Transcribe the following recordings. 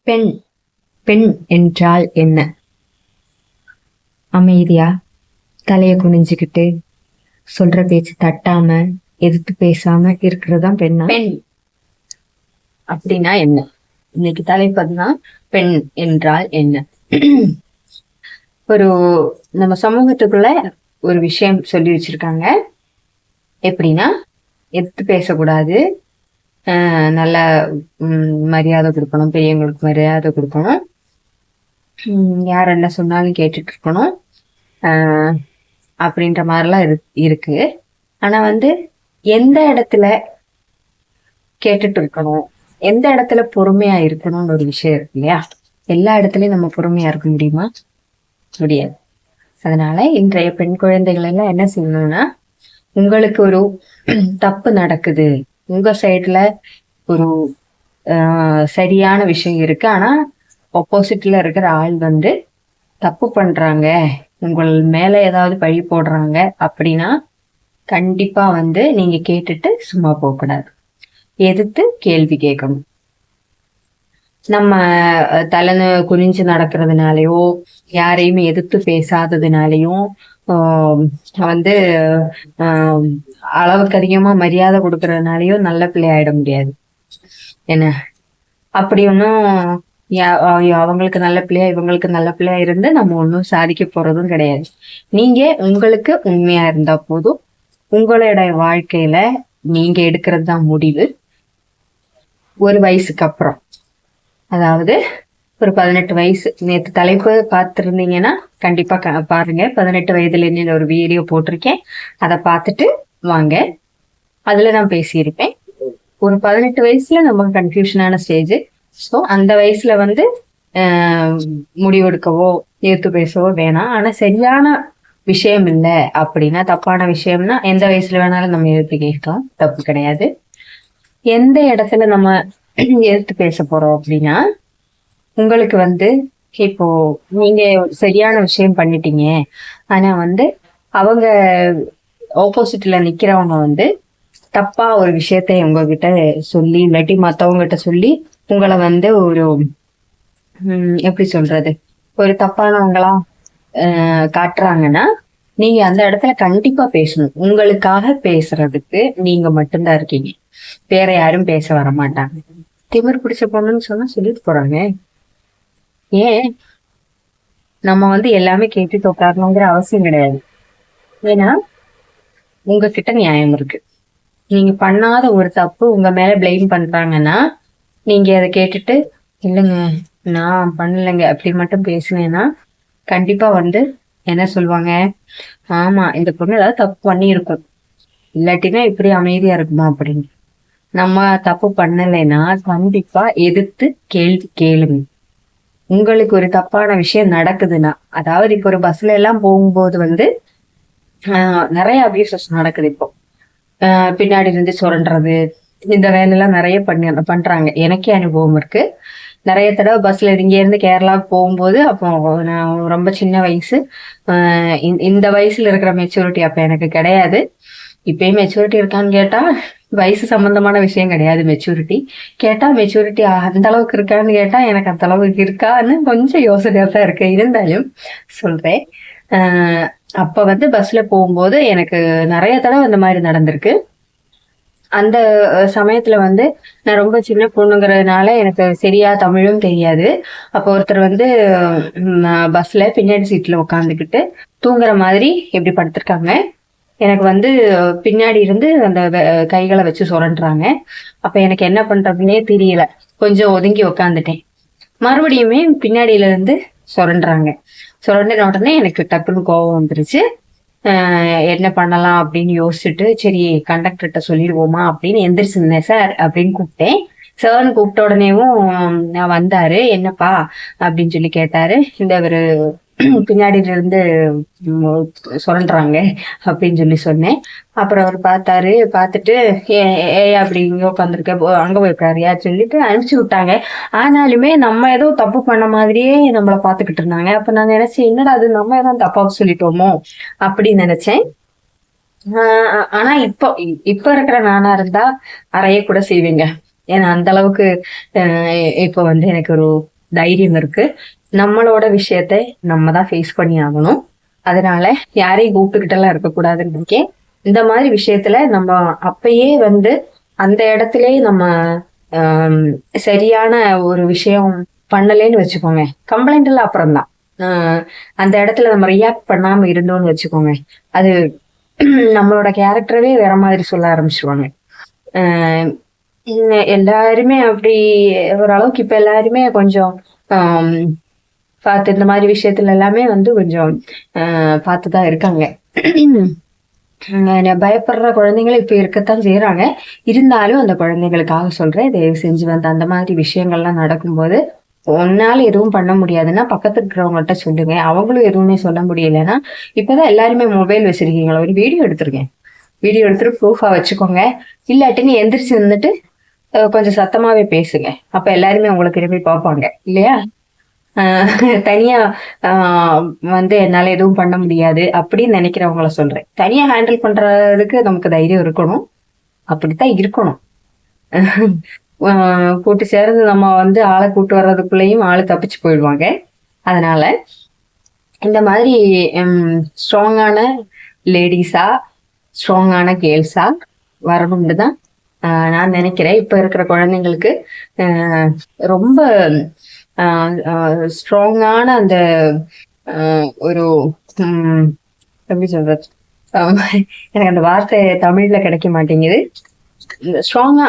பெண் பெண் என்றால் என்ன? அமைதியா தலைய குனிஞ்சுக்கிட்டு சொல்ற பேச்சு தட்டாம எதிர்த்து பேசாம இருக்கிறதுதான் பெண்ணா? பெண் அப்படின்னா என்ன? இன்னைக்கு தலைப்பதுதான் பெண் என்றால் என்ன. ஒரு நம்ம சமூகத்துக்குள்ள ஒரு விஷயம் சொல்லி வச்சிருக்காங்க. எப்படின்னா, எதிர்த்து பேசக்கூடாது, நல்ல மரியாதை கொடுக்கணும், பெரியவங்களுக்கு மரியாதை கொடுக்கணும், யார் என்ன சொன்னாலும் கேட்டுட்டு இருக்கணும், அப்படின்ற மாதிரிலாம் இருக்கு. ஆனா எந்த இடத்துல கேட்டுட்டு இருக்கணும், எந்த இடத்துல பொறுமையா இருக்கணும்னு ஒரு விஷயம் இருக்கு இல்லையா? எல்லா இடத்துலயும் நம்ம பொறுமையா இருக்க முடியுமா? முடியாது. அதனால இன்றைய பெண் குழந்தைகள் எல்லாம் என்ன செய்யணும்னா, உங்களுக்கு ஒரு தப்பு நடக்குது, உங்க சைட்ல ஒரு சரியான விஷயம் இருக்கு, ஆனா ஆப்போசிட்ல இருக்கிற ஆள் தப்பு பண்றாங்க, உங்கள் மேல ஏதாவது பழி போடுறாங்க அப்படின்னா கண்டிப்பா நீங்க கேட்டுட்டு சும்மா போக கூடாது, எதிர்த்து கேள்வி கேட்கணும். நம்ம தலைன்னு குனிஞ்சு நடக்கிறதுனாலயோ, யாரையுமே எதிர்த்து பேசாததுனாலையும் அளவுக்கு அதிகமா மரியாதை கொடுக்கறதுனாலயோ நல்ல பிள்ளை ஆயிட முடியாது. என்ன அப்படி ஒன்னும் அவங்களுக்கு நல்ல பிள்ளையா இவங்களுக்கு நல்ல பிள்ளையா இருந்து நம்ம ஒன்னும் சாதிக்க போறதும் கிடையாது. நீங்க உங்களுக்கு உண்மையா இருந்தா போதும். உங்களோட வாழ்க்கையில நீங்க எடுக்கிறது தான் முடிவு. ஒரு வயசுக்கு அப்புறம், அதாவது ஒரு 18 வயசு, நேற்று தலைப்பு பார்த்துருந்தீங்கன்னா கண்டிப்பா பாருங்க. 18 வயதுல இருந்து ஒரு வீடியோ போட்டிருக்கேன், அதை பார்த்துட்டு வாங்க. அதுல நான் பேசியிருப்பேன். ஒரு 18 வயசுல நமக்கு கன்ஃபியூஷனான ஸ்டேஜ். ஸோ அந்த வயசுல முடிவெடுக்கவோ ஏத்து பேசவோ வேணாம். ஆனா சரியான விஷயம் இல்லை அப்படின்னா, தப்பான விஷயம்னா எந்த வயசுல வேணாலும் நம்ம எடுத்து கேட்கலாம், தப்பு கிடையாது. எந்த இடத்துல நம்ம எடுத்து பேச போறோம் அப்படின்னா, உங்களுக்கு இப்போ நீங்க சரியான விஷயம் பண்ணிட்டீங்க, ஆனா அவங்க ஆப்போசிட்ல நிக்கிறவங்க தப்பா ஒரு விஷயத்த உங்ககிட்ட சொல்லி, இல்லாட்டி மத்தவங்க கிட்ட சொல்லி உங்களை ஒரு எப்படி சொல்றது, ஒரு தப்பானவங்களா காட்டுறாங்கன்னா, நீங்க அந்த இடத்துல கண்டிப்பா பேசணும். உங்களுக்காக பேசுறதுக்கு நீங்க மட்டும்தான் இருக்கீங்க, வேற யாரும் பேச வர மாட்டாங்க. திமிர் பிடிச்ச பொண்ணுன்னு சொன்னா சொல்லிட்டு போறாங்க. ஏன் நம்ம எல்லாமே கேட்டு உட்காரணுங்கிற அவசியம் கிடையாது. ஏன்னா உங்ககிட்ட நியாயம் இருக்கு. நீங்க பண்ணாத ஒரு தப்பு உங்க மேல பிளேம் பண்றாங்கன்னா, நீங்க அதை கேட்டுட்டு இல்லைங்க நான் பண்ணலைங்க அப்படி மட்டும் பேசுனேன்னா கண்டிப்பா என்ன சொல்லுவாங்க, ஆமா இந்த பொண்ணு ஏதாவது தப்பு பண்ணி இருக்கும், இல்லாட்டினா இப்படி அமைதியா இருக்குமா அப்படின்னு. நம்ம தப்பு பண்ணலைன்னா கண்டிப்பா எதிர்த்து கேள்வி கேளுங்க. உங்களுக்கு ஒரு தப்பான விஷயம் நடக்குதுன்னா, அதாவது இப்போ ஒரு பஸ்ல எல்லாம் போகும்போது நிறைய அபியூசஸ் நடக்குது. இப்போ பின்னாடி இருந்து சுரண்டுறது, இந்த வேலையெல்லாம் நிறைய பண்றாங்க. எனக்கே அனுபவம் இருக்கு. நிறைய தடவை பஸ்ல இங்க இருந்து கேரளாவுக்கு போகும்போது, அப்போ நான் ரொம்ப சின்ன வயசு, இந்த வயசுல இருக்கிற மெச்சூரிட்டி அப்ப எனக்கு கிடையாது. இப்பயும் மெச்சூரிட்டி இருக்கான்னு கேட்டா வயசு சம்பந்தமான விஷயம் கிடையாது. மெச்சூரிட்டி கேட்டா மெச்சூரிட்டி அந்த அளவுக்கு இருக்கான்னு கேட்டா எனக்கு அந்த அளவுக்கு இருக்கான்னு கொஞ்சம் யோசனையா தான் இருக்கு. இருந்தாலும் சொல்றேன். அப்ப பஸ்ல போகும்போது எனக்கு நிறைய தடவை அந்த மாதிரி நடந்திருக்கு. அந்த சமயத்துல நான் ரொம்ப சின்ன பொண்ணுங்கிறதுனால எனக்கு சரியா தமிழும் தெரியாது. அப்போ ஒருத்தர் பஸ்ல பின்னாடி சீட்ல உட்காந்துக்கிட்டு தூங்குற மாதிரி எப்படி படுத்திருக்காங்க. எனக்கு பின்னாடி இருந்து அந்த கைகளை வச்சு சுரண்டுறாங்க. அப்ப எனக்கு என்ன பண்றதுன்னே தெரியல, கொஞ்சம் ஒதுங்கி உக்காந்துட்டேன். மறுபடியுமே பின்னாடியில இருந்து சுரண்டுறாங்க. சுரண்டின உடனே எனக்கு டக்குன்னு கோபம் வந்துருச்சு. என்ன பண்ணலாம் அப்படின்னு யோசிச்சுட்டு, சரி கண்டக்டர்கிட்ட சொல்லிடுவோமா அப்படின்னு எந்திரிச்சிருந்தேன். சார் அப்படின்னு கூப்பிட்டேன். சார்னு கூப்பிட்ட உடனேவும் நான் வந்தாரு. என்னப்பா அப்படின்னு சொல்லி கேட்டாரு. இந்த ஒரு பின்னாடில இருந்து சுரண்டுறாங்க அப்படின்னு சொல்லி சொன்னேன். அப்புறம் அவர் பார்த்தாரு. பார்த்துட்டு அப்படி இங்க உட்காந்துருக்க, அங்க போயிருக்காருயா சொல்லிட்டு அனுப்பிச்சு விட்டாங்க. ஆனாலுமே நம்ம ஏதோ தப்பு பண்ண மாதிரியே நம்மள பாத்துக்கிட்டு இருந்தாங்க. அப்ப நான் நினைச்சேன், என்னடா அது நம்ம ஏதாவது தப்பா சொல்லிட்டோமோ அப்படின்னு நினைச்சேன். ஆனா இப்ப இருக்கிற நானா இருந்தா அறைய கூட செய்வீங்க. ஏன்னா அந்த அளவுக்கு இப்ப எனக்கு ஒரு தைரியம் இருக்கு. நம்மளோட விஷயத்த நம்ம தான் ஃபேஸ் பண்ணி ஆகணும். அதனால யாரையும் கூப்பிட்டுக்கிட்டெல்லாம் இருக்கக்கூடாதுன்னு இருக்கேன். இந்த மாதிரி விஷயத்துல நம்ம அப்பயே வந்து அந்த இடத்துலயே நம்ம சரியான ஒரு விஷயம் பண்ணலேன்னு வச்சுக்கோங்க, கம்ப்ளைண்ட் எல்லாம் அப்புறம்தான். அந்த இடத்துல நம்ம ரியாக்ட் பண்ணாம இருந்தோம்னு வச்சுக்கோங்க, அது நம்மளோட கேரக்டரவே வேற மாதிரி சொல்ல ஆரம்பிச்சிருவாங்க. எல்லாருமே அப்படி ஓரளவுக்கு இப்ப எல்லாருமே கொஞ்சம் பார்த்து இந்த மாதிரி விஷயத்துல எல்லாமே வந்து கொஞ்சம் பார்த்துதான் இருக்காங்க. பயப்படுற குழந்தைங்களும் இப்ப இருக்கத்தான் செய்யறாங்க. இருந்தாலும் அந்த குழந்தைங்களுக்காக சொல்றேன், தயவு செஞ்சு வந்து அந்த மாதிரி விஷயங்கள்லாம் நடக்கும்போது உன்னால எதுவும் பண்ண முடியாதுன்னா பக்கத்துல இருக்கிறவங்கள்ட்ட சொல்லுங்க. அவங்களும் எதுவுமே சொல்ல முடியலன்னா, இப்பதான் எல்லாருமே மொபைல் வச்சிருக்கீங்களா, ஒரு வீடியோ எடுத்திருக்கேன், வீடியோ எடுத்துட்டு ப்ரூஃபா வச்சுக்கோங்க. இல்லாட்டின்னு எந்திரிச்சு வந்துட்டு கொஞ்சம் சத்தமாவே பேசுங்க. அப்ப எல்லாருமே உங்களுக்கு திரும்பி பார்ப்பாங்க இல்லையா? தனியா வந்து என்னால எதுவும் பண்ண முடியாது அப்படின்னு நினைக்கிறவங்கள சொல்றேன். தனியா ஹேண்டில் பண்றதுக்கு நமக்கு தைரியம் இருக்கணும், அப்படித்தான் இருக்கணும். கூட்டு சேர்ந்து நம்ம வந்து ஆளை கூட்டு வர்றதுக்குள்ளேயும் ஆளு தப்பிச்சு போயிடுவாங்க. அதனால இந்த மாதிரி ஸ்ட்ராங்கான லேடிஸா, ஸ்ட்ராங்கான கேர்ள்ஸா வரணும்னு தான் நான் நினைக்கிறேன். இப்ப இருக்கிற குழந்தைங்களுக்கு ரொம்ப ஸ்ட்ராங்கான அந்த ஒரு எப்படி சொல்றது, எனக்கு அந்த வார்த்தை தமிழ்ல கிடைக்க மாட்டேங்குது. ஸ்ட்ராங்கா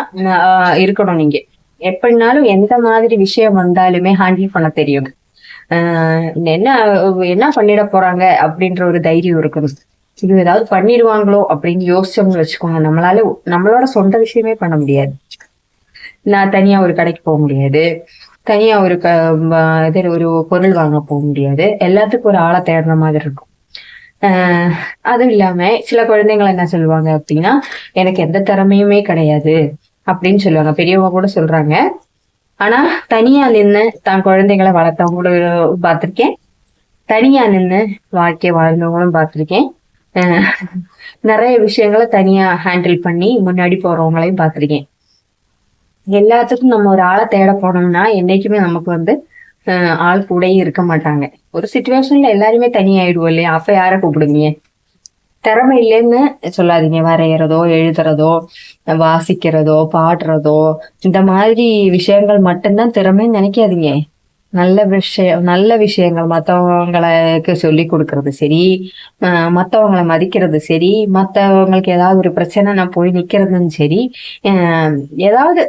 இருக்கணும். நீங்க எப்படினாலும் எந்த மாதிரி விஷயம் வந்தாலுமே ஹேண்டில் பண்ண தெரியும். என்ன என்ன பண்ணிட போறாங்க அப்படின்ற ஒரு தைரியம் இருக்கணும். இது ஏதாவது பண்ணிடுவாங்களோ அப்படின்னு யோசிச்சோம்னு வச்சுக்கோங்க, நம்மளோட சொந்த விஷயமே பண்ண முடியாது. நான் தனியா ஒரு கடைக்கு போக முடியாது, தனியா ஒரு ஒரு பொருள் வாங்க போக முடியாது. எல்லாத்துக்கும் ஒரு ஆளை தேடுற மாதிரி இருக்கும். அதுவும் இல்லாம சில குழந்தைகள் என்ன சொல்லுவாங்க அப்படின்னா, எனக்கு எந்த திறமையுமே கிடையாது அப்படின்னு சொல்லுவாங்க. பெரியவங்க கூட சொல்றாங்க. ஆனா தனியா நின்று தான் குழந்தைகளை வளர்த்தவங்களும் பார்த்திருக்கேன், தனியா நின்று வாழ்க்கை வாழ்ந்தவங்களும் பார்த்திருக்கேன். நிறைய விஷயங்களை தனியா ஹேண்டில் பண்ணி முன்னாடி போறவங்களையும் பார்த்திருக்கேன். எல்லாத்துக்கும் நம்ம ஒரு ஆளை தேட போனோம்னா என்னைக்குமே நமக்கு வந்து ஆள் கூடயே இருக்க மாட்டாங்க. ஒரு சிச்சுவேஷன்ல எல்லாருமே தனியாயிடுவோம் இல்லையா? அப்ப யாரை கூப்பிடுவீங்க? திறமை இல்லைன்னு சொல்லாதீங்க. வரைகிறதோ, எழுதுறதோ, வாசிக்கிறதோ, பாடுறதோ, இந்த மாதிரி விஷயங்கள் மட்டும்தான் திறமைன்னு நினைக்காதீங்க. நல்ல விஷயங்கள் மற்றவங்களுக்கு சொல்லி கொடுக்கறது சரி, மற்றவங்களை மதிக்கிறது சரி, மற்றவங்களுக்கு ஏதாவது ஒரு பிரச்சனை நான் போய் நிக்கிறதும் சரி, ஏதாவது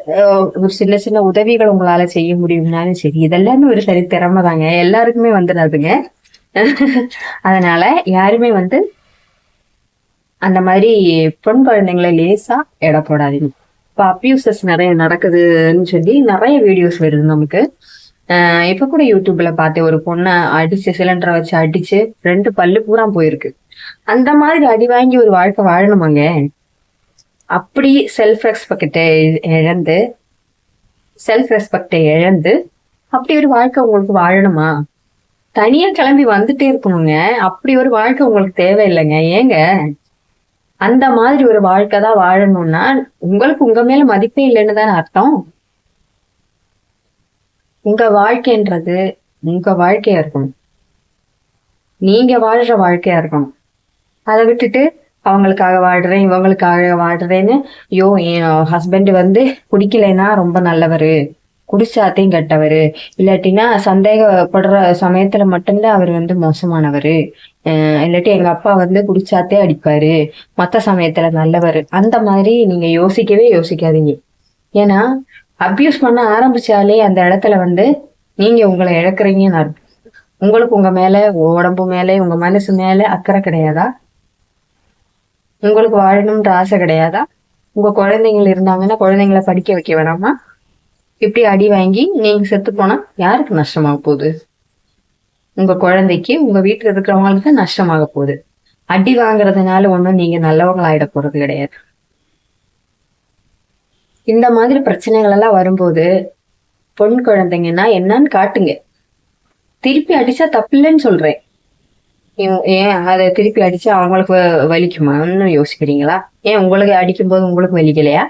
ஒரு சின்ன சின்ன உதவிகள் உங்களால செய்ய முடியும்னாலும் சரி, இதெல்லாமே ஒரு சரி திறமை தாங்க, எல்லாருக்குமே வந்துடாதுங்க. அதனால யாருமே வந்து அந்த மாதிரி பெண் குழந்தைங்களை லேசா எடை போடாதீங்க. இப்ப அப்யூசஸ் நிறைய நடக்குதுன்னு சொல்லி நிறைய வீடியோஸ் வருது நமக்கு. இப்ப கூட யூடியூப்ல பார்த்தேன், ஒரு பொண்ணை அடிச்சு சிலிண்டரை வச்சு அடிச்சு 2 பல்லு பூரா போயிருக்கு. அந்த மாதிரி அடி வாங்கி ஒரு வாழ்க்கை வாழணுமாங்க? அப்படி செல்ஃப் ரெஸ்பெக்டை இழந்து அப்படி ஒரு வாழ்க்கை உங்களுக்கு வாழணுமா? தனியா கிளம்பி வந்துட்டே இருக்கணுங்க. அப்படி ஒரு வாழ்க்கை உங்களுக்கு தேவையில்லைங்க. ஏங்க அந்த மாதிரி ஒரு வாழ்க்கை தான் வாழணும்னா உங்களுக்கு உங்க மேல மதிப்பே இல்லைன்னு தானே அர்த்தம். உங்க வாழ்க்கைன்றது உங்க வாழ்க்கையா இருக்கணும், நீங்க வாழ்ற வாழ்க்கையா இருக்கணும். அதை விட்டுட்டு அவங்களுக்காக வாழ்றேன், இவங்களுக்காக வாழ்றேன்னு, ஐயோ என் ஹஸ்பண்ட் வந்து குடிக்கலைன்னா ரொம்ப நல்லவரு, குடிச்சாத்தையும் கெட்டவரு, இல்லாட்டினா சந்தேகப்படுற சமயத்துல மட்டும்தான் அவர் வந்து மோசமானவரு, இல்லாட்டி எங்க அப்பா வந்து குடிச்சாத்தே அடிப்பாரு, மத்த சமயத்துல நல்லவரு, அந்த மாதிரி நீங்க யோசிக்கவே யோசிக்காதீங்க. ஏன்னா அபியூஸ் பண்ண ஆரம்பிச்சாலே அந்த இடத்துல வந்து நீங்க உங்களை இழக்கிறீங்கன்னு அர்த்தம். உங்களுக்கு உங்க மேல, உடம்பு மேல, உங்க மனசு மேல அக்கறை கிடையாதா? உங்களுக்கு வாழணும்ன்ற ஆசை கிடையாதா? உங்க குழந்தைங்க இருந்தாங்கன்னா குழந்தைங்களை படிக்க வைக்க வேணாமா? இப்படி அடி வாங்கி நீங்க செத்து போனா யாருக்கு நஷ்டமாக போகுது? உங்க குழந்தைக்கு, உங்க வீட்டுல இருக்கிறவங்களுக்கு தான் நஷ்டமாக போகுது. அடி வாங்குறதுனால ஒண்ணும் நீங்க நல்லவங்க ஆயிட போறது கிடையாது. இந்த மாதிரி பிரச்சனைகள் எல்லாம் வரும்போது பொன் குழந்தைங்கன்னா என்னன்னு காட்டுங்க. திருப்பி அடிச்சா தப்பில்லைன்னு சொல்றேன். ஏன் அதை திருப்பி அடிச்சா அவங்களுக்கு வலிக்குமான்னு யோசிக்கிறீங்களா? ஏன் உங்களுக்கு அடிக்கும் போது உங்களுக்கு வலிக்கலையா?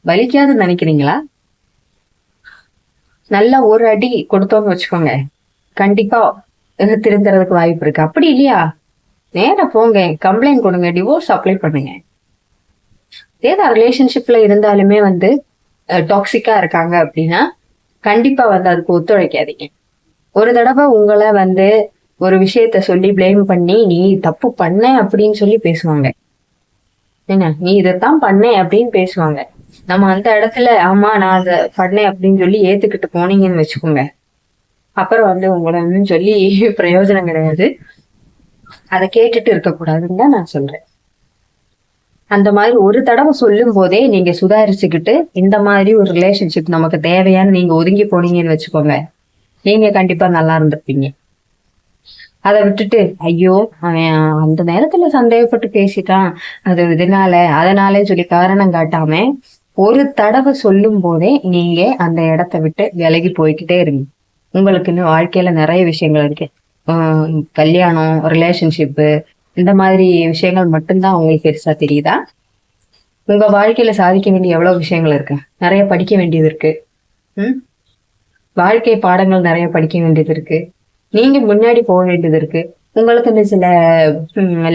வலிக்காதுன்னு நினைக்கிறீங்களா? நல்ல ஒரு அடி கொடுத்தோம்னு வச்சுக்கோங்க, கண்டிப்பா திருந்துறதுக்கு வாய்ப்பு இருக்கு. அப்படி இல்லையா, நேரா போங்க, கம்ப்ளைண்ட் கொடுங்க, டிவோர்ஸ் அப்ளை பண்ணுங்க. ஏதாவது ரிலேஷன்ஷிப்ல இருந்தாலுமே வந்து டாக்ஸிக்கா இருக்காங்க அப்படின்னா கண்டிப்பா வந்து அதுக்கு ஒத்துழைக்காதீங்க. ஒரு தடவை உங்களை வந்து ஒரு விஷயத்த சொல்லி பிளேம் பண்ணி நீ தப்பு பண்ண அப்படின்னு சொல்லி பேசுவாங்க. என்ன, நீ இதைத்தான் பண்ணேன் அப்படின்னு பேசுவாங்க. நம்ம அந்த இடத்துல ஆமா நான் அதை பண்ணேன் அப்படின்னு சொல்லி ஏத்துக்கிட்டு போனீங்கன்னு வச்சுக்கோங்க, அப்புறம் வந்து உங்களை சொல்லி பிரயோஜனம் கிடையாது. அதை கேட்டுட்டு இருக்கக்கூடாதுன்னு தான் நான் சொல்றேன். அந்த மாதிரி ஒரு தடவை சொல்லும் போதே நீங்க சுதாரிச்சுக்கிட்டு இந்த மாதிரி ஒரு ரிலேஷன்ஷிப் நமக்கு தேவையான்னு நீங்க ஒதுங்கி போனீங்கன்னு வச்சுக்கோங்க, நீங்க கண்டிப்பா நல்லா இருந்திருப்பீங்க. அதை விட்டுட்டு ஐயோ அவன் அந்த நேரத்துல சந்தேகப்பட்டு பேசிட்டான், அது அதனாலே சொல்லி காரணம் காட்டாம ஒரு தடவை சொல்லும் போதே நீங்க அந்த இடத்த விட்டு விலகி போய்கிட்டே இருங்க. உங்களுக்கு இன்னும் வாழ்க்கையில நிறைய விஷயங்கள் இருக்கு. கல்யாணம், ரிலேஷன்ஷிப்பு, இந்த மாதிரி விஷயங்கள் மட்டும்தான் உங்களுக்கு பெருசா தெரியுதா? உங்க வாழ்க்கையில சாதிக்க வேண்டிய எவ்வளவு விஷயங்கள் இருக்கு, நிறைய படிக்க வேண்டியது இருக்கு. வாழ்க்கை பாடங்கள் நிறைய படிக்க வேண்டியது இருக்கு. நீங்க முன்னாடி போக வேண்டியது இருக்கு. உங்களுக்கு இந்த சில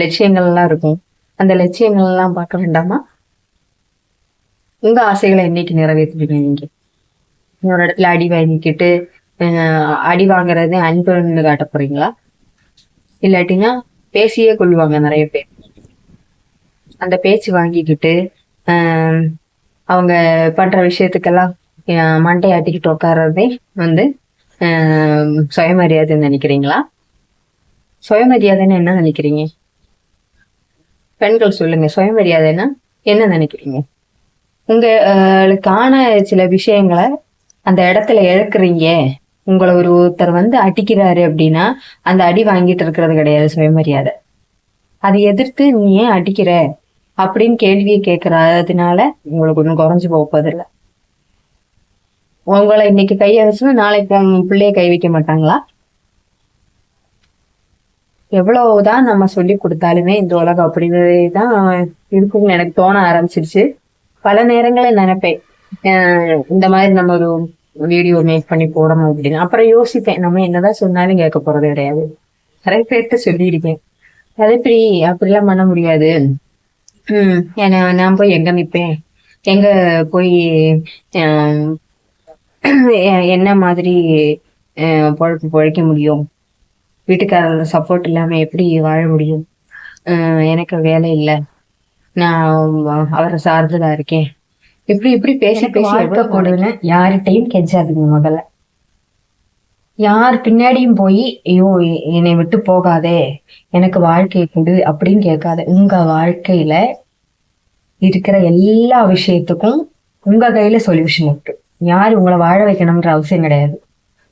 லட்சியங்கள் எல்லாம் இருக்கும். அந்த லட்சியங்கள் எல்லாம் பார்க்க வேண்டாமா? உங்க ஆசைகளை என்னைக்கு நிறைவேற்றுவீங்க? நீங்க இன்னொரு இடத்துல அடி வாங்கிக்கிட்டு அடி வாங்குறது அன்புன்னு காட்ட போறீங்களா? இல்லாட்டினா பேசியே கொள்வாங்க நிறைய பேர். அந்த பேச்சு வாங்கிக்கிட்டு அவங்க பண்ற விஷயத்துக்கெல்லாம் மண்டையாட்டிக்கிட்டு உட்கார்றதே வந்து சுயமரியாதைன்னு நினைக்கிறீங்களா? சுயமரியாதைன்னு என்ன நினைக்கிறீங்க? பெண்கள் சொல்லுங்க, சுயமரியாதைன்னா என்ன நினைக்கிறீங்க? உங்களுக்கான சில விஷயங்களை அந்த இடத்துல இழக்குறீங்க. உங்களை ஒருத்தர் வந்து அடிக்கிறாரு அப்படின்னா அந்த அடி வாங்கிட்டு இருக்கிறது கிடையாது சுயமரியாதை. அதை எதிர்த்து நீ ஏன் அடிக்கிற அப்படின்னு கேள்வியை கேட்கறதுனால உங்களுக்கு ஒன்றும் குறைஞ்சு போவதில்லை. உங்களை இன்னைக்கு கையை வச்சுன்னா நாளைக்கு பிள்ளைய கை வைக்க மாட்டாங்களா? எவ்வளவுதான் நம்ம சொல்லி கொடுத்தாலுமே இந்த உலகம் அப்படிதான் இருக்குன்னு எனக்கு தோண ஆரம்பிச்சிருச்சு. பல நேரங்களில் நினைப்பேன் இந்த மாதிரி நம்ம ஒரு வீடியோ மேக் பண்ணி போடணும் அப்படின்னு. அப்புறம் யோசிப்பேன், நம்ம என்னதான் சொன்னாலும் கேட்க போறது கிடையாது. நிறைய பேர்கிட்ட சொல்லியிருக்கேன், அது எப்படி அப்படிலாம் பண்ண முடியாது, நான் போய் எங்க நிற்பேன், எங்க போய் என்ன மாதிரி பொழப்பு பொழைக்க முடியும், வீட்டுக்காரரோட சப்போர்ட் இல்லாம எப்படி வாழ முடியும், எனக்கு வேலை இல்லை, நான் அவரை சார்ந்ததா இருக்கேன், இப்படி இப்படி பேசி பேசி கொடுன்னு யார்கிட்டையும் கெஞ்சாதுங்க. முதல்ல யார் பின்னாடியும் போய் ஐயோ என்னை விட்டு போகாதே, எனக்கு வாழ்க்கையை கொடு அப்படின்னு கேட்காத. உங்க வாழ்க்கையில இருக்கிற எல்லா விஷயத்துக்கும் உங்க கையில சொல்யூஷன் இருக்கு. யாரு உங்களை வாழ வைக்கணும்ன்ற அவசியம் கிடையாது.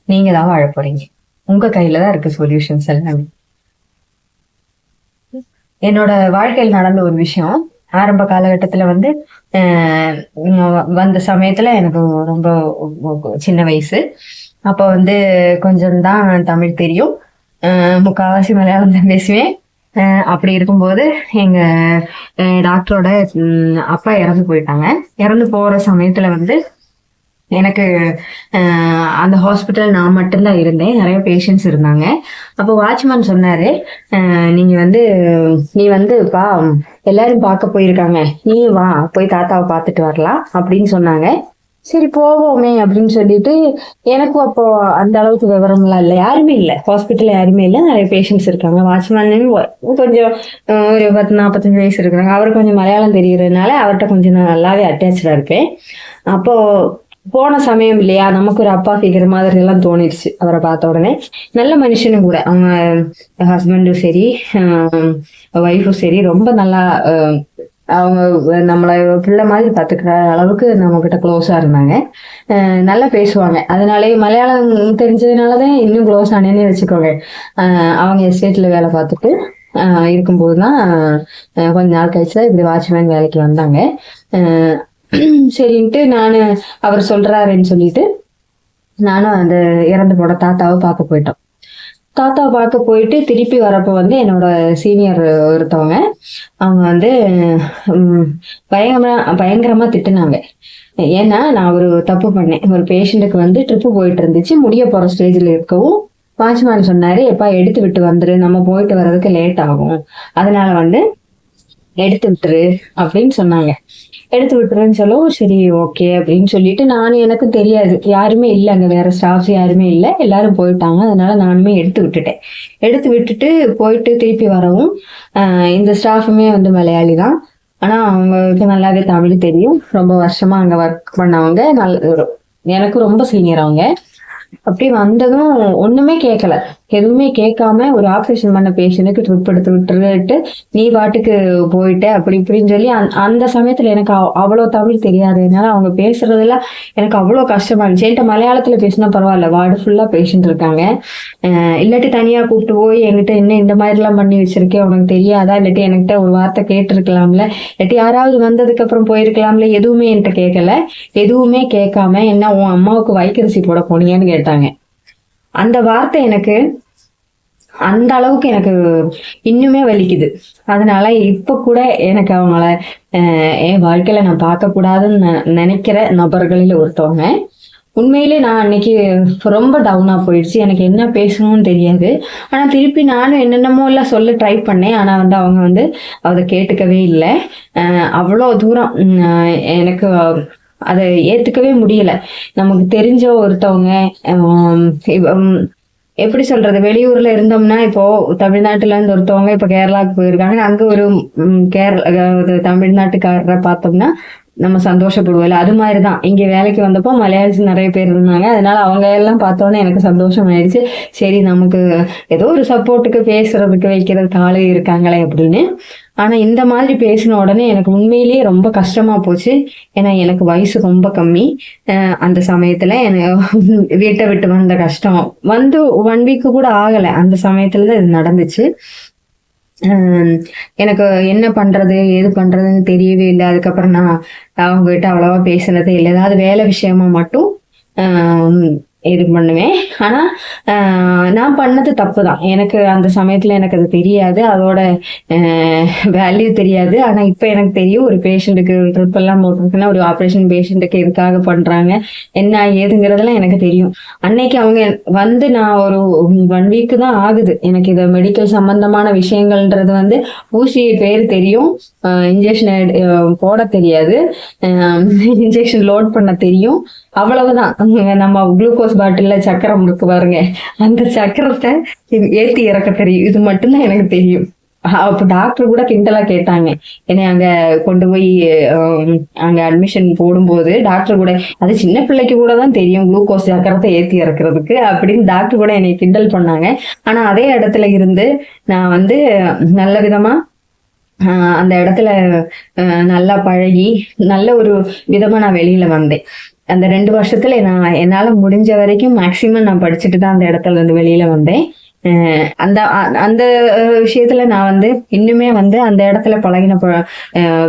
நீங்க தான் வாழ போறீங்க. உங்க கையில தான் இருக்கு சொல்யூஷன்ஸ் எல்லாமே. என்னோட வாழ்க்கையில் நடந்த ஒரு விஷயம், ஆரம்ப காலகட்டத்துல வந்து வந்த சமயத்துல எனக்கு ரொம்ப சின்ன வயசு. அப்ப வந்து கொஞ்சம் தான் தமிழ் தெரியும், முக்கால்வாசி மலையாளம் தான் பேசுவேன். அப்படி இருக்கும்போது எங்க டாக்டரோட அப்பா இறந்து போயிட்டாங்க. இறந்து போற சமயத்துல வந்து எனக்கு அந்த ஹாஸ்பிட்டல் நான் மட்டும்தான் இருந்தேன், நிறைய பேஷண்ட்ஸ் இருந்தாங்க. அப்போ வாட்ச்மேன் சொன்னாரு, நீ வந்து வா, எல்லாரும் பார்க்க போயிருக்காங்க, நீ வா போய் தாத்தாவை பார்த்துட்டு வரலாம் அப்படின்னு சொன்னாங்க. சரி போவோமே அப்படின்னு சொல்லிட்டு, எனக்கும் அப்போ அந்த அளவுக்கு விவரம்லாம் இல்லை, யாருமே இல்லை ஹாஸ்பிட்டல்ல, யாருமே இல்லை, நிறைய பேஷண்ட்ஸ் இருக்காங்க. வாட்ச்மேன் கொஞ்சம் ஒரு 40-45 வயசு இருக்கிறாங்க. அவருக்கு கொஞ்சம் மலையாளம் தெரியறதுனால அவர்கிட்ட கொஞ்சம் நான் நல்லாவே அட்டாச்சா இருப்பேன். அப்போ போன சமயம் இல்லையா, நமக்கு ஒரு அப்பா ஃபிகர் மாதிரி எல்லாம் தோணிடுச்சு அவரை பார்த்த உடனே. நல்ல மனுஷனும் கூட, அவங்க ஹஸ்பண்டும் சரி ஒய்ஃபும் சரி ரொம்ப நல்லா, அவங்க நம்மளை பிள்ளை மாதிரி பார்த்துக்கிற அளவுக்கு நம்ம கிட்ட க்ளோஸா இருந்தாங்க. நல்லா பேசுவாங்க. அதனாலேயே மலையாளம் தெரிஞ்சதுனாலதான் இன்னும் க்ளோஸ் ஆனேன்னு வச்சுக்கோங்க. அவங்க எஸ்டேட்ல வேலை பார்த்துட்டு இருக்கும்போதுதான் கொஞ்ச நாள் கழிச்சுதான் இப்படி வாட்ச்மேன் வேலைக்கு வந்தாங்க. சரின்ட்டு நான் அவர் சொல்றாருன்னு சொல்லிட்டு நானும் அந்த இறந்து போட தாத்தாவை பார்க்க போயிட்டோம். தாத்தாவை பார்க்க போயிட்டு திருப்பி வரப்போ வந்து என்னோட சீனியர் ஒருத்தவங்க, அவங்க வந்து பயங்கரமா திட்டுனாங்க. ஏன்னா நான் ஒரு தப்பு பண்ணேன். ஒரு பேஷண்ட்டுக்கு வந்து ட்ரிப்பு போயிட்டு இருந்துச்சு, முடிய போற ஸ்டேஜ்ல இருக்கவும் வாட்ச்மேன் சொன்னாரு, எப்பா எடுத்து விட்டு வந்துரு, நம்ம போயிட்டு வர்றதுக்கு லேட் ஆகும், அதனால வந்து எடுத்து விட்டுரு அப்படின்னு சொன்னாங்க. எடுத்து விட்டுருன்னு சொல்லவும் சரி ஓகே அப்படின்னு சொல்லிட்டு நானும், எனக்கும் தெரியாது, யாருமே இல்லை அங்க, வேற ஸ்டாஃப்ஸ் யாருமே இல்லை, எல்லாரும் போயிட்டாங்க. அதனால நானுமே எடுத்து விட்டுட்டேன். எடுத்து விட்டுட்டு போயிட்டு திருப்பி வரவும் இந்த ஸ்டாஃபுமே வந்து மலையாளி தான். ஆனா அவங்களுக்கு நல்லாவே தமிழ் தெரியும். ரொம்ப வருஷமா அங்க ஒர்க் பண்ணவங்க, எனக்கு ரொம்ப சீனியர் அவங்க. அப்படி வந்ததும் ஒண்ணுமே கேட்கல, எதுவுமே கேட்காம ஒரு ஆப்ரேஷன் பண்ண பேஷண்ட்டுக்கு ட்ரிப் எடுத்து விட்டுட்டு நீ பாட்டுக்கு போயிட்ட அப்படி இப்படின்னு சொல்லி அந்த சமயத்துல எனக்கு அவ்வளவு தமிழ் தெரியாது. அதனால அவங்க பேசுறதெல்லாம் எனக்கு அவ்வளவு கஷ்டமா இருந்துச்சு. என்கிட்ட மலையாளத்துல பேசினா பரவாயில்ல, வார்டு ஃபுல்லா பேஷண்ட் இருக்காங்க, இல்லாட்டி தனியா கூப்பிட்டு போய் என்கிட்ட என்ன இந்த மாதிரி எல்லாம் பண்ணி வச்சிருக்கேன் உனக்கு தெரியாதா, இல்லாட்டி என்கிட்ட ஒரு வார்த்தை கேட்டிருக்கலாம்ல, இல்லாட்டி யாராவது வந்ததுக்கு அப்புறம் போயிருக்கலாம்ல, எதுவுமே என்கிட்ட கேட்கல. எதுவுமே கேட்காம என்ன உன் அம்மாவுக்கு வைக்கரிசி போட போனீங்கன்னு கேட்டாங்க. அந்த வார்த்தை எனக்கு அந்த அளவுக்கு எனக்கு இன்னுமே வலிக்குது. அதனால இப்ப கூட எனக்கு அவங்கள என் வாழ்க்கையில நான் பார்க்க கூடாதுன்னு நினைக்கிற நபர்களில் ஒருத்தவங்க. உண்மையிலே நான் அன்னைக்கு ரொம்ப டவுனா போயிடுச்சு, எனக்கு என்ன பேசணும்னு தெரியாது. ஆனா திருப்பி நானும் என்னென்னமோ எல்லாம் சொல்ல ட்ரை பண்ணேன். ஆனா வந்து அவங்க வந்து அதை கேட்டுக்கவே இல்லை. அவ்வளோ தூரம் எனக்கு அதை ஏத்துக்கவே முடியல. நமக்கு தெரிஞ்ச ஒருத்தவங்க, எப்படி சொல்றது, வெளியூர்ல இருந்தோம்னா, இப்போ தமிழ்நாட்டுல இருந்து ஒருத்தவங்க இப்ப கேரளாவுக்கு போயிருக்காங்க, அங்க ஒரு தமிழ்நாட்டுக்காரரை பார்த்தோம்னா நம்ம சந்தோஷப்படுவோம்ல, அது மாதிரிதான் இங்க வேலைக்கு வந்தப்போ மலையாளிஸ் நிறைய பேர் இருந்தாங்க. அதனால அவங்க எல்லாம் பார்த்தோன்னே எனக்கு சந்தோஷம் ஆயிடுச்சு. சரி நமக்கு ஏதோ ஒரு சப்போர்ட்டுக்கு பேசுறதுக்கு வைக்கிறதுக்கு ஆளு இருக்காங்களே அப்படின்னு. ஆனா இந்த மாதிரி பேசின உடனே எனக்கு உண்மையிலேயே ரொம்ப கஷ்டமா போச்சு. ஏன்னா எனக்கு வயசு ரொம்ப கம்மி. அந்த சமயத்துல எனக்கு வீட்டை விட்டு வந்த கஷ்டம் வந்து 1 வீக் கூட ஆகலை, அந்த சமயத்துலதான் இது நடந்துச்சு. எனக்கு என்ன பண்றது ஏது பண்றதுன்னு தெரியவே இல்லை. அதுக்கப்புறம் நான் அவங்க கிட்ட அவ்வளவா பேசுனதே இல்லை. ஏதாவது வேலை விஷயமா மட்டும் இது பண்ணுவேன். ஆனா நான் பண்ணது தப்பு தான். எனக்கு அந்த சமயத்துல எனக்கு அது தெரியாது, அதோட வேல்யூ தெரியாது. ஆனா இப்ப எனக்கு தெரியும், ஒரு பேஷண்ட்டுக்கு ட்ரிப் எல்லாம் போட்டிருக்குன்னா ஒரு ஆப்ரேஷன் பேஷண்ட்டுக்கு எதுக்காக பண்றாங்க என்ன ஏதுங்கிறதெல்லாம் எனக்கு தெரியும். அன்னைக்கு அவங்க வந்து நான் ஒரு 1 வீக் தான் ஆகுது எனக்கு இது மெடிக்கல் சம்பந்தமான விஷயங்கள்ன்றது வந்து, ஊசி பேர் தெரியும், இன்ஜெக்ஷன் போட தெரியாது, இன்ஜெக்ஷன் லோட் பண்ண தெரியும், அவ்வளவுதான். நம்ம குளுக்கோஸ் பாட்டில்ல சக்கரம் இருக்கு பாருங்க, அந்த சக்கரத்தை ஏத்தி இறக்க தெரியும், இது மட்டும்தான் எனக்கு தெரியும். அப்ப டாக்டர் கூட கிண்டலா கேட்டாங்க என்னை அங்க கொண்டு போய் அங்க அட்மிஷன் போடும்போது. டாக்டர் கூட அது சின்ன பிள்ளைக்கு கூட தான் தெரியும் குளுக்கோஸ் சக்கரத்தை ஏத்தி இறக்குறதுக்கு அப்படின்னு டாக்டர் கூட என்னை கிண்டல் பண்ணாங்க. ஆனா அதே இடத்துல இருந்து நான் வந்து நல்ல விதமா அந்த இடத்துல நல்லா பழகி நல்ல ஒரு விதமா நான் வெளியில வந்தேன். அந்த 2 வருஷத்துல நான் என்னால முடிஞ்ச வரைக்கும் மேக்சிமம் நான் படிச்சுட்டு தான் அந்த இடத்துல இருந்து வெளியில வந்தேன். அந்த அந்த விஷயத்துல நான் வந்து இன்னுமே வந்து அந்த இடத்துல பழகின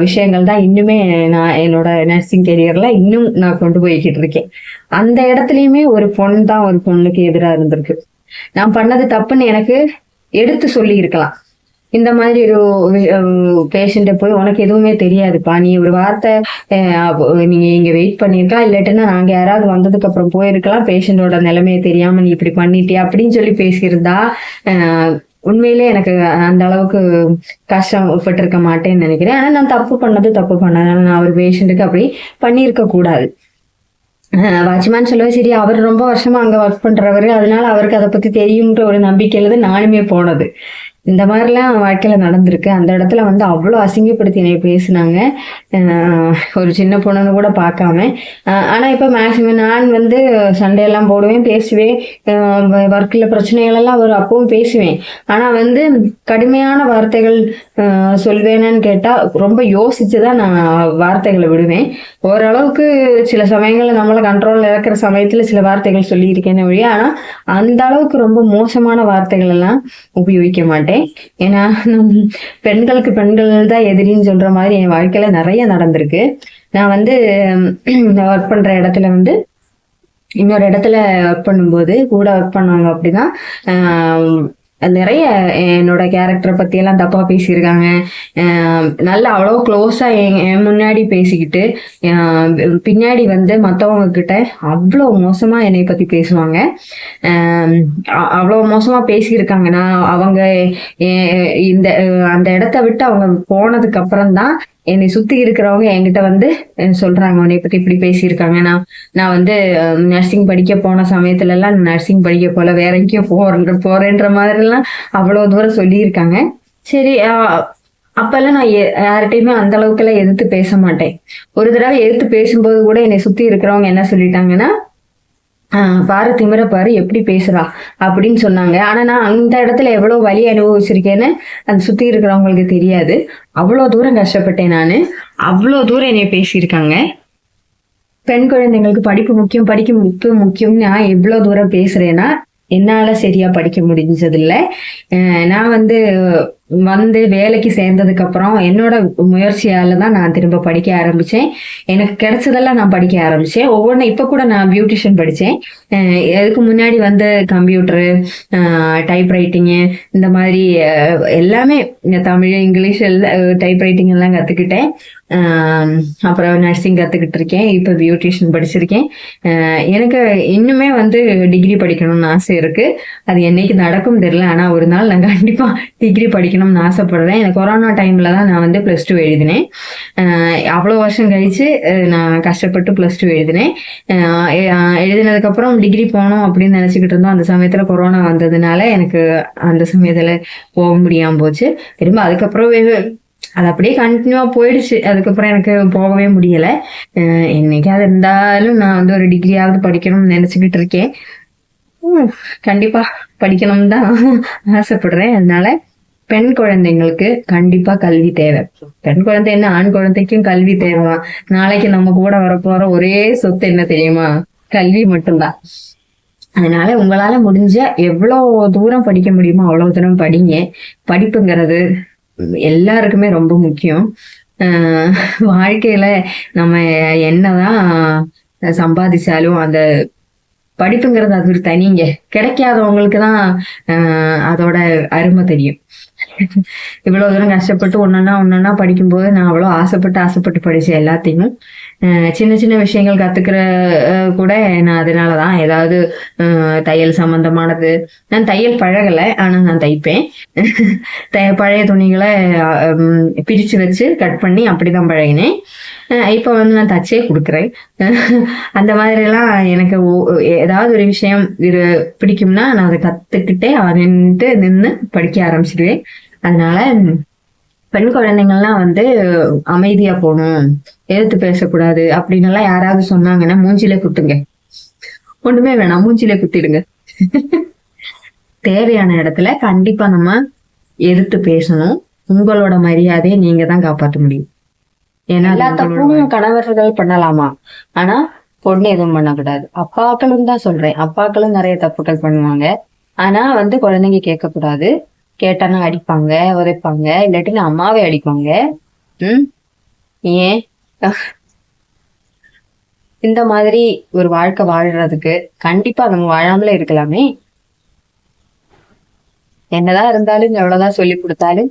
விஷயங்கள் தான் இன்னுமே நான் என்னோட நர்சிங் கெரியர்ல இன்னும் நான் கொண்டு போய்கிட்டு இருக்கேன். அந்த இடத்துலயுமே ஒரு பொண்ணு தான் ஒரு பொண்ணுக்கு எதிராக இருந்திருக்கு. நான் பண்ணது தப்புன்னு எனக்கு எடுத்து சொல்லி இருக்கலாம். இந்த மாதிரி ஒரு பேஷண்ட்டை போய் உனக்கு எதுவுமே தெரியாதுப்பா, நீ ஒரு வார்த்தை நீங்க இங்க வெயிட் பண்ணிருக்கலாம், இல்லாட்டின்னா நாங்க யாராவது வந்ததுக்கு அப்புறம் போயிருக்கலாம், பேஷண்டோட நிலைமையை தெரியாம நீ இப்படி பண்ணிட்டியா அப்படின்னு சொல்லி பேசியிருந்தா உண்மையிலே எனக்கு அந்த அளவுக்கு கஷ்டப்பட்டிருக்க மாட்டேன்னு நினைக்கிறேன். ஆனா நான் தப்பு பண்ணேன். நான் ஒரு பேஷண்ட்டுக்கு அப்படி பண்ணியிருக்க கூடாது. வாட்ச்மேன் சொல்லுவேன், சரி அவர் ரொம்ப வருஷமா அங்க ஒர்க் பண்றவரு, அதனால அவருக்கு அதை பத்தி தெரியும்ன்ற ஒரு நம்பிக்கையில தான் நானுமே போனது. இந்த மாதிரிலாம் வாழ்க்கையில நடந்திருக்கு. அந்த இடத்துல வந்து அவ்வளோ அசிங்கப்படுத்தி என்னை பேசினாங்க, ஒரு சின்ன பொண்ணுன்னு கூட பார்க்காம. ஆனா இப்ப மேக்சிமம் நான் வந்து சண்டே எல்லாம் போடுவேன், பேசுவேன், ஒர்க்கில் பிரச்சனைகள் எல்லாம் ஒரு அப்பவும் பேசுவேன். ஆனா வந்து கடுமையான வார்த்தைகள் சொல்வேன்னு கேட்டா ரொம்ப யோசிச்சுதான் நான் வார்த்தைகளை விடுவேன். ஓரளவுக்கு சில சமயங்கள்ல நம்மள கண்ட்ரோல்ல இருக்கிற சமயத்துல சில வார்த்தைகள் சொல்லியிருக்கேன்னு வழியா, ஆனா அந்த அளவுக்கு ரொம்ப மோசமான வார்த்தைகள் எல்லாம் உபயோகிக்க மாட்டேன். ஏன்னா பெண்களுக்கு பெண்கள் தான் எதிரின்னு சொல்ற மாதிரி என் வாழ்க்கையில நிறைய நடந்திருக்கு. நான் வந்து ஒர்க் பண்ற இடத்துல வந்து இன்னொரு இடத்துல ஒர்க் பண்ணும்போது கூட ஒர்க் பண்ணாங்க அப்படின்னா நிறைய என்னோட கேரக்டரை பத்தி எல்லாம் தப்பா பேசியிருக்காங்க. நல்லா அவ்வளோ க்ளோஸா என் முன்னாடி பேசிக்கிட்டு பின்னாடி வந்து மற்றவங்க கிட்ட அவ்வளோ மோசமா என்னை பத்தி பேசுவாங்க. அவ்வளோ மோசமா பேசியிருக்காங்க. நான் அவங்க இந்த அந்த இடத்த விட்டு அவங்க போனதுக்கு அப்புறம் தான் என்னை சுத்தி இருக்கிறவங்க என்கிட்ட வந்து சொல்றாங்க, உன்னை பத்தி இப்படி பேசியிருக்காங்க. நான் வந்து நர்சிங் படிக்க போன சமயத்துல எல்லாம் நர்சிங் படிக்க போல வேற எங்கேயும் போறேன்ற மாதிரி எல்லாம் அவ்வளவு தூரம் சொல்லியிருக்காங்க. சரி, அப்பெல்லாம் நான் யார்கிட்டயுமே அந்த அளவுக்கு எல்லாம் எதிர்த்து பேச மாட்டேன். ஒரு தடவை எதிர்த்து பேசும்போது கூட என்னை சுத்தி இருக்கிறவங்க என்ன சொல்லிட்டாங்கன்னா, பாரு திமிர பாரு எப்படி பேசுறா அப்படின்னு சொன்னாங்க. ஆனா நான் அந்த இடத்துல எவ்வளவு வலி அனுபவிச்சிருக்கேன்னு அந்த சுத்தி இருக்கிறவங்களுக்கு தெரியாது. அவ்வளவு தூரம் கஷ்டப்பட்டேன் நானு. அவ்வளவு தூரம் என்னைய பேசியிருக்காங்க. பெண் குழந்தைங்களுக்கு படிப்பு முக்கியம், படிக்க முக்கியம் நான் எவ்வளவு தூரம் பேசுறேன்னா, என்னால சரியா படிக்க முடிஞ்சது இல்லை. நான் வந்து வேலைக்கு சேர்ந்ததுக்கு அப்புறம் என்னோட முயற்சியால தான் நான் திரும்ப படிக்க ஆரம்பிச்சேன். எனக்கு கிடைச்சதெல்லாம் நான் படிக்க ஆரம்பிச்சேன். ஒவ்வொன்றும் இப்ப கூட நான் பியூட்டிஷியன் படிச்சேன். அதுக்கு முன்னாடி வந்து கம்ப்யூட்டரு, டைப்ரைட்டிங்கு, இந்த மாதிரி எல்லாமே தமிழ், இங்கிலீஷ் டைப் ரைட்டிங் எல்லாம் கத்துக்கிட்டேன். அப்புறம் நர்சிங் கத்துக்கிட்டு இருக்கேன். இப்ப பியூட்டிஷியன் படிச்சிருக்கேன். எனக்கு இன்னுமே வந்து டிகிரி படிக்கணும்னு ஆசை இருக்கு. அது என்னைக்கு நடக்கும் தெரியல. ஆனா ஒரு நாள் நான் கண்டிப்பா டிகிரி படிக்கணும்னு ஆசைப்படுறேன். எனக்கு கொரோனா டைம்ல தான் நான் வந்து +2 எழுதினேன். அவ்வளோ வருஷம் கழிச்சு நான் கஷ்டப்பட்டு +2 எழுதினேன். எழுதினதுக்கு அப்புறம் டிகிரி போகணும் அப்படின்னு நினைச்சுக்கிட்டு இருந்தோம். அந்த சமயத்துல கொரோனா வந்ததுனால எனக்கு அந்த சமயத்துல போக முடியாம போச்சு. திரும்ப அதுக்கப்புறம் அது அப்படியே கண்டினியூவா போயிடுச்சு. அதுக்கப்புறம் எனக்கு போகவே முடியல. என்னைக்காவது இருந்தாலும் நான் வந்து ஒரு டிகிரியாவது படிக்கணும்னு நினைச்சுக்கிட்டு இருக்கேன். கண்டிப்பா படிக்கணும்னு தான் ஆசைப்படுறேன். அதனால பெண் குழந்தைங்களுக்கு கண்டிப்பா கல்வி தேவை. பெண் குழந்தை என்ன, ஆண் குழந்தைக்கும் கல்வி தேவை. நாளைக்கு நம்ம கூட வரப்போற ஒரே சொத்து என்ன தெரியுமா? கல்வி மட்டும்தான். அதனால உங்களால முடிஞ்ச எவ்வளவு தூரம் படிக்க முடியுமோ அவ்வளவு தூரம் படிங்க. படிப்புங்கிறது எல்லாருக்குமே ரொம்ப முக்கியம். வாழ்க்கையில நம்ம என்னதான் சம்பாதிச்சாலும் அந்த படிப்புங்கிறது அது ஒரு தனிங்க. கிடைக்காதவங்களுக்கு தான் அதோட அருமை தெரியும். இவ்வளவு தூரம் கஷ்டப்பட்டு ஒன்னொன்னா படிக்கும்போது நான் அவ்வளோ ஆசைப்பட்டு படிச்சேன் எல்லாத்தையும். சின்ன சின்ன விஷயங்கள் கத்துக்கிற கூட நான் அதனாலதான் ஏதாவது தையல் சம்பந்தமானது. நான் தையல் பழகலை, ஆனா நான் தைப்பேன். பழைய துணிகளை பிரிச்சு வச்சு கட் பண்ணி அப்படிதான் பழகினேன். இப்ப வந்து நான் தச்சே கொடுக்குறேன். அந்த மாதிரி எல்லாம் எனக்கு ஏதாவது ஒரு விஷயம் இது பிடிக்கும்னா நான் அதை கத்துக்கிட்டே நின்று படிக்க ஆரம்பிச்சிடுவேன். அதனால பெண் குழந்தைங்கள்லாம் வந்து அமைதியா போகணும், எதிர்த்து பேசக்கூடாது அப்படின்னு எல்லாம் யாராவது சொன்னாங்கன்னா மூஞ்சிலே குத்துங்க. ஒண்ணுமே வேணாம், மூஞ்சிலே குத்திடுங்க. தேவையான இடத்துல கண்டிப்பா நம்ம எதிர்த்து பேசணும். உங்களோட மரியாதையை நீங்க தான் காப்பாற்ற முடியும். ஏன்னா எல்லா தப்பும் கணவர்கள் பண்ணலாமா, ஆனா பொண்ணு எதுவும் பண்ணக்கூடாது. அப்பாக்களும் தான் சொல்றேன், அப்பாக்களும் நிறைய தப்புகள் பண்ணுவாங்க. ஆனா வந்து குழந்தைங்க கேட்கக்கூடாது. கேட்டானா அடிப்பாங்க, உதைப்பாங்க, இல்லாட்டி அம்மாவே அடிப்பாங்க. ஏன் இந்த மாதிரி ஒரு வாழ்க்கை வாழறதுக்கு கண்டிப்பா நம்ம வாழாமலே இருக்கலாமே. என்னதான் இருந்தாலும் எவ்வளவுதான் சொல்லி கொடுத்தாலும்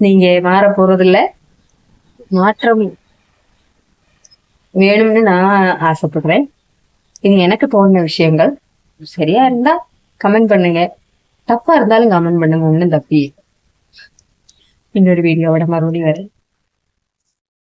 நீங்க மாற போறது இல்ல. மாற்றம் வேணும்னு நான் ஆசைப்படுறேன். இது எனக்கு தோணுன விஷயங்கள். சரியா இருந்தா கமெண்ட் பண்ணுங்க, தப்பா இருந்தாலும் கமெண்ட் பண்ணுங்க, ஒன்னும் தப்பி. இன்னொரு வீடியோவோட மறுபடியும் வரேன்.